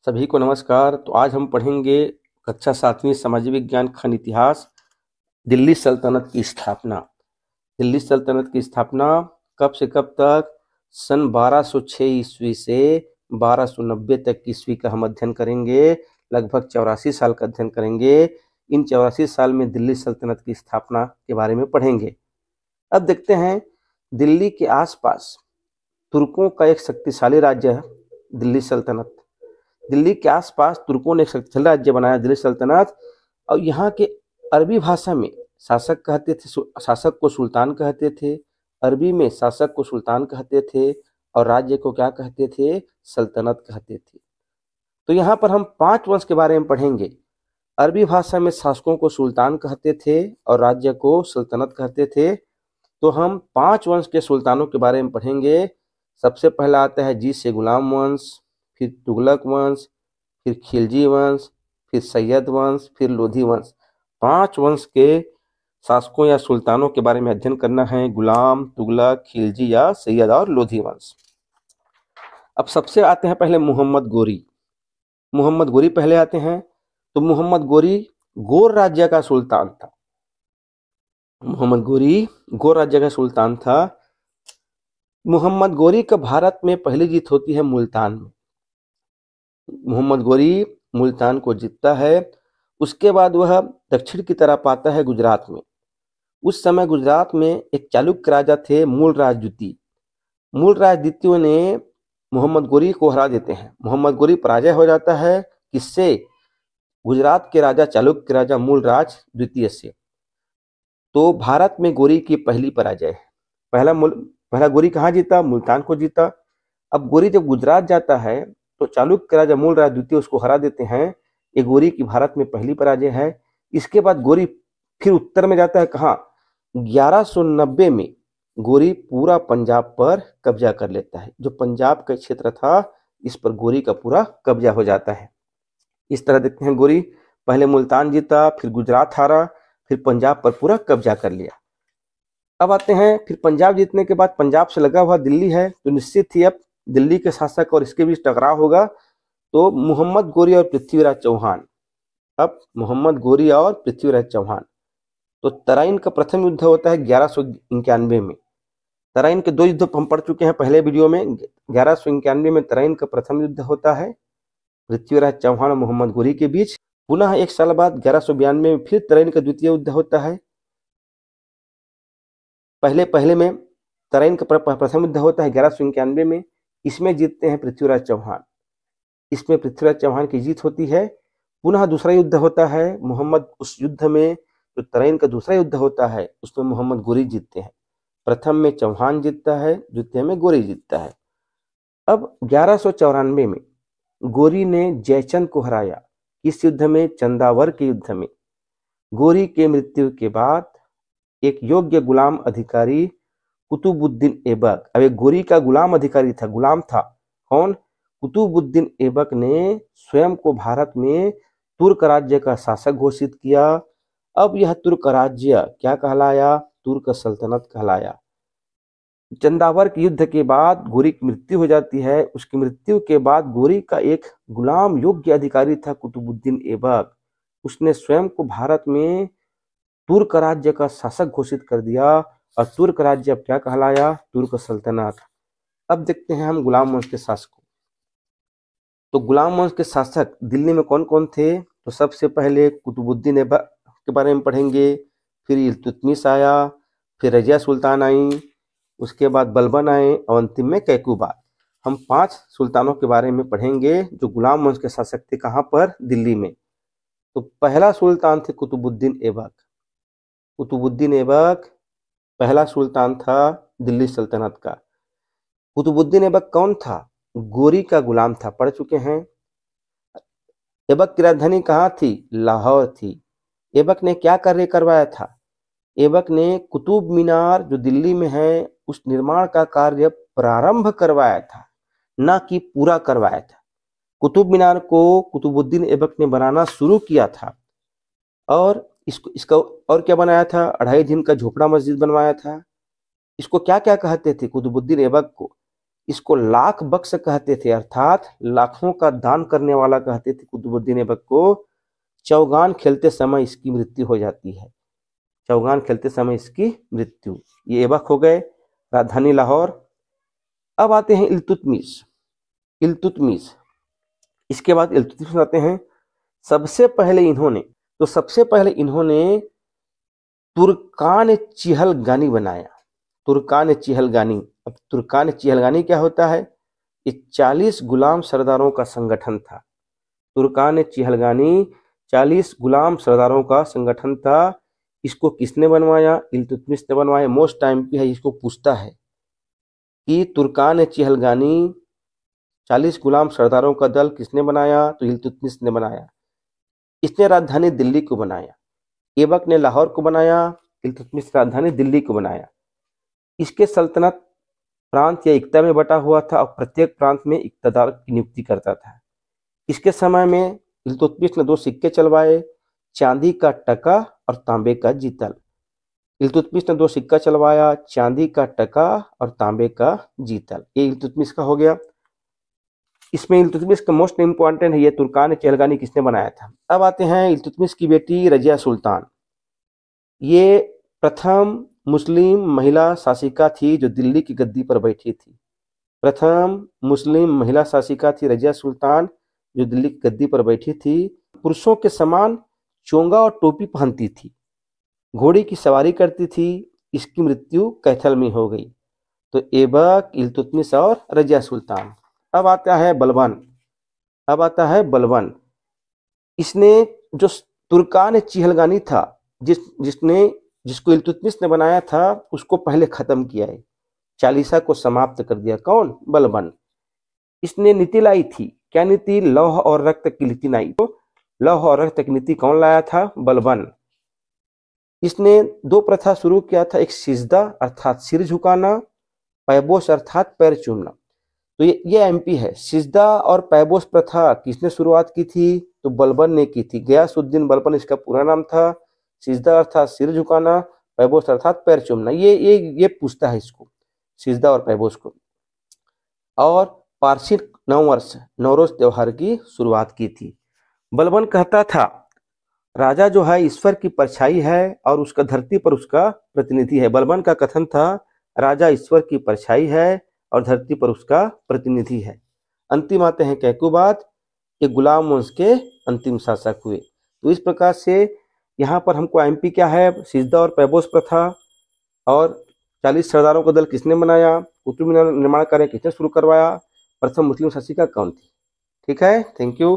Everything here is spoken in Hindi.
सभी को नमस्कार। तो आज हम पढ़ेंगे कक्षा 7वीं सामाजिक विज्ञान खंड इतिहास, दिल्ली सल्तनत की स्थापना। दिल्ली सल्तनत की स्थापना कब से कब तक? सन 1206 ईस्वी से 1290 तक की ईस्वी का हम अध्ययन करेंगे। लगभग 84 साल का अध्ययन करेंगे। इन 84 साल में दिल्ली सल्तनत की स्थापना के बारे में पढ़ेंगे। अब देखते हैं, दिल्ली के आसपास तुर्कों का एक शक्तिशाली राज्य है दिल्ली सल्तनत। दिल्ली के आसपास तुर्कों ने एक शक्तिशाली राज्य बनाया दिल्ली सल्तनत, और यहाँ के अरबी भाषा में शासक कहते थे, शासक को सुल्तान कहते थे। अरबी में शासक को सुल्तान कहते थे और राज्य को क्या कहते थे? सल्तनत कहते थे। तो यहाँ पर हम 5 वंश के बारे में पढ़ेंगे। अरबी भाषा में शासकों को सुल्तान कहते थे और राज्य को सल्तनत कहते थे। तो हम 5 वंश के सुल्तानों के बारे में पढ़ेंगे। सबसे पहला आता है जी से गुलाम वंश, फिर तुगलक वंश, फिर खिलजी वंश, फिर सैयद वंश, फिर लोधी वंश। 5 वंश के शासकों या सुल्तानों के बारे में अध्ययन करना है। गुलाम, तुगलक, खिलजी या सैयद और लोधी वंश। अब सबसे आते हैं पहले मोहम्मद गोरी। मोहम्मद गोरी पहले आते हैं। तो मोहम्मद गोरी गोर राज्य का सुल्तान था। मोहम्मद गोरी गोर राज्य का सुल्तान था। मोहम्मद गोरी का भारत में पहली जीत होती है मुल्तान में। मोहम्मद गोरी मुल्तान को जीतता है। उसके बाद वह दक्षिण की तरफ आता है गुजरात में। उस समय गुजरात में एक चालुक्य राजा थे मूलराज द्वितीय। मूलराज द्वितीय ने मोहम्मद गोरी को हरा देते हैं। मोहम्मद गोरी पराजय हो जाता है। किससे? गुजरात के राजा चालुक्य राजा मूलराज द्वितीय से। तो भारत में गोरी की पहली पराजय है। पहला गोरी कहाँ जीता? मुल्तान को जीता। अब गोरी जब गुजरात जाता है तो चालुक्य राजा मूलराज द्वितीय उसको हरा देते हैं। ये गोरी की भारत में पहली पराजय है। इसके बाद गोरी फिर उत्तर में जाता है। कहाँ? 1190 में गोरी पूरा पंजाब पर कब्जा कर लेता है। जो पंजाब का क्षेत्र था, इस पर गोरी का पूरा कब्जा हो जाता है। इस तरह देखते हैं, गोरी पहले मुल्तान जीता, फिर गुजरात हारा, फिर पंजाब पर पूरा कब्जा कर लिया। अब आते हैं, फिर पंजाब जीतने के बाद पंजाब से लगा हुआ दिल्ली है, तो निश्चित ही अब दिल्ली के शासक और इसके बीच टकराव होगा। तो मोहम्मद गोरी और पृथ्वीराज चौहान। अब मोहम्मद गोरी और पृथ्वीराज चौहान, तो तराइन का प्रथम युद्ध होता है 1191 में। तराइन के 2 युद्ध हम पढ़ चुके हैं पहले वीडियो में। 1191 में तराइन का प्रथम युद्ध होता है पृथ्वीराज चौहान और मोहम्मद गोरी के बीच। पुनः 1 साल बाद 1192 में फिर तराइन का द्वितीय युद्ध होता है। पहले में तराइन का प्रथम युद्ध होता है 1191 में। इसमें जीतते हैं पृथ्वीराज चौहान। इसमें पृथ्वीराज चौहान की जीत होती है। पुनः दूसरा युद्ध होता है उस युद्ध में जो तराइन का दूसरा युद्ध होता है, उसमें मोहम्मद गोरी जीतते हैं। प्रथम में चौहान जीतता है, द्वितीय में गोरी जीतता है। अब 1194 में गोरी ने जयचंद को हराया। इस युद्ध में? चंदावर के युद्ध में। गोरी के मृत्यु के बाद एक योग्य गुलाम अधिकारी कुतुबुद्दीन ऐबक, अब एक गोरी का गुलाम अधिकारी था, गुलाम था। कौन? कुतुबुद्दीन ऐबक ने स्वयं को भारत में तुर्क राज्य का शासक घोषित किया। अब यह तुर्क राज्य क्या कहलाया? तुर्क सल्तनत कहलाया। चंदावर के युद्ध के बाद गोरी की मृत्यु हो जाती है। उसकी मृत्यु के बाद गोरी का एक गुलाम योग्य अधिकारी था कुतुबुद्दीन ऐबक। उसने स्वयं को भारत में तुर्क राज्य का शासक घोषित कर दिया और तुर्क राज्य अब क्या कहलाया? तुर्क सल्तनत। अब देखते हैं हम गुलाम वंश के शासकों। तो गुलाम वंश के शासक दिल्ली में कौन कौन थे? तो सबसे पहले कुतुबुद्दीन ऐबक के बारे में पढ़ेंगे, फिर इल्तुतमिश आया, फिर रजिया सुल्तान आई, उसके बाद बलबन आए और अंतिम में कैकूबा। हम 5 सुल्तानों के बारे में पढ़ेंगे जो गुलाम वंश के शासक थे। कहाँ पर? दिल्ली में। तो पहला सुल्तान थे कुतुबुद्दीन ऐबक। कुतुबुद्दीन ऐबक पहला सुल्तान था दिल्ली सल्तनत का। कुतुबुद्दीन ऐबक कौन था? गोरी का गुलाम था, पढ़ चुके हैं। ऐबक की राजधानी कहाँ थी? लाहौर थी। ऐबक ने क्या कार्य करवाया था? ऐबक ने कुतुब मीनार जो दिल्ली में है, उस निर्माण का कार्य प्रारंभ करवाया था, ना कि पूरा करवाया था। कुतुब मीनार को कुतुबुद्दीन ऐबक ने बनाना शुरू किया था। और इसका और क्या बनाया था? 2.5 दिन का झोपड़ा मस्जिद बनवाया था। इसको क्या क्या कहते थे कुतुबुद्दीन ऐबक को? इसको लाख बख्श कहते थे, अर्थात लाखों का दान करने वाला कहते थे कुतुबुद्दीन ऐबक को। चौगान खेलते समय इसकी मृत्यु हो जाती है, चौगान खेलते समय इसकी मृत्यु। ये ऐबक हो गए, राजधानी लाहौर। अब आते हैं इल्तुतमिश। इल्तुतमिश, इसके बाद इल्तुतमिश आते हैं। सबसे पहले इन्होंने तुर्कान चिहलगानी बनाया, तुर्कान चिहलगानी। अब तुर्कान चिहलगानी क्या होता है? ये 40 गुलाम सरदारों का संगठन था। तुर्कान चिहलगानी 40 गुलाम सरदारों का संगठन था। इसको किसने बनवाया? इल्तुतमिश ने बनवाया। मोस्ट टाइम पे है, इसको पूछता है कि तुर्कान चिहलगानी 40 गुलाम सरदारों का दल किसने बनाया? तो इल्तुतमिश ने बनाया। इसने राजधानी दिल्ली को बनाया। ऐबक ने लाहौर को बनाया, इल्तुतमिश राजधानी दिल्ली को बनाया। इसके सल्तनत प्रांत या इक्ता में बटा हुआ था और प्रत्येक प्रांत में इक्तदार की नियुक्ति करता था। इसके समय में इल्तुतमिश ने 2 सिक्के चलवाए, चांदी का टका और तांबे का जीतल। इल्तुतमिश ने 2 सिक्का चलवाया, चांदी का टका और तांबे का जीतल। ये इल्तुतमिश का हो गया। इसमें इल्तुतमिश का मोस्ट इम्पॉर्टेंट है ये तुर्कान चिहलगानी किसने बनाया था। अब आते हैं इल्तुतमिश की बेटी रजिया सुल्तान। ये प्रथम मुस्लिम महिला शासिका थी जो दिल्ली की गद्दी पर बैठी थी। प्रथम मुस्लिम महिला शासिका थी रजिया सुल्तान जो दिल्ली की गद्दी पर बैठी थी। पुरुषों के समान चोंगा और टोपी पहनती थी, घोड़ी की सवारी करती थी। इसकी मृत्यु कैथल में हो गई। तो ऐबक, इल्तुतमिश और रजिया सुल्तान। अब आता है बलबन। इसने जो तुर्कान चिहलगानी था, जिसको इल्तुतमिश ने बनाया था, उसको पहले खत्म किया है, चालीसा को समाप्त कर दिया। कौन? बलबन। इसने नीति लाई थी। क्या नीति? लौह और रक्त की नीति लाई। तो लौह और रक्त की नीति कौन लाया था? बलबन। इसने 2 प्रथा शुरू किया था, एक सिजदा अर्थात सिर झुकाना, पैबोस अर्थात पैर चूमना। तो ये एमपी है। सिजदा और पैबोस प्रथा किसने शुरुआत की थी? तो बलबन ने की थी। गयासुद्दीन बलबन इसका पूरा नाम था। सिजदा अर्थात सिर झुकाना, पैबोस अर्थात पैर चूमना। ये पूछता है इसको, सिजदा और पैबोस को। और पारसी नववर्ष नवरोज त्योहार की शुरुआत की थी। बलबन कहता था राजा जो है ईश्वर की परछाई है और उसका धरती पर उसका प्रतिनिधि है। बलबन का कथन था राजा ईश्वर की परछाई है और धरती पर उसका प्रतिनिधि है। अंतिम आते हैं कैकुबाद। ये गुलाम वंश के अंतिम शासक हुए। तो इस प्रकार से यहाँ पर हमको एमपी क्या है? सिजदा और पैबोस प्रथा, और 40 सरदारों का दल किसने बनाया, कुतुब मीनार निर्माण कार्य किसने शुरू करवाया, प्रथम मुस्लिम शासिका कौन थी। ठीक है, थैंक यू।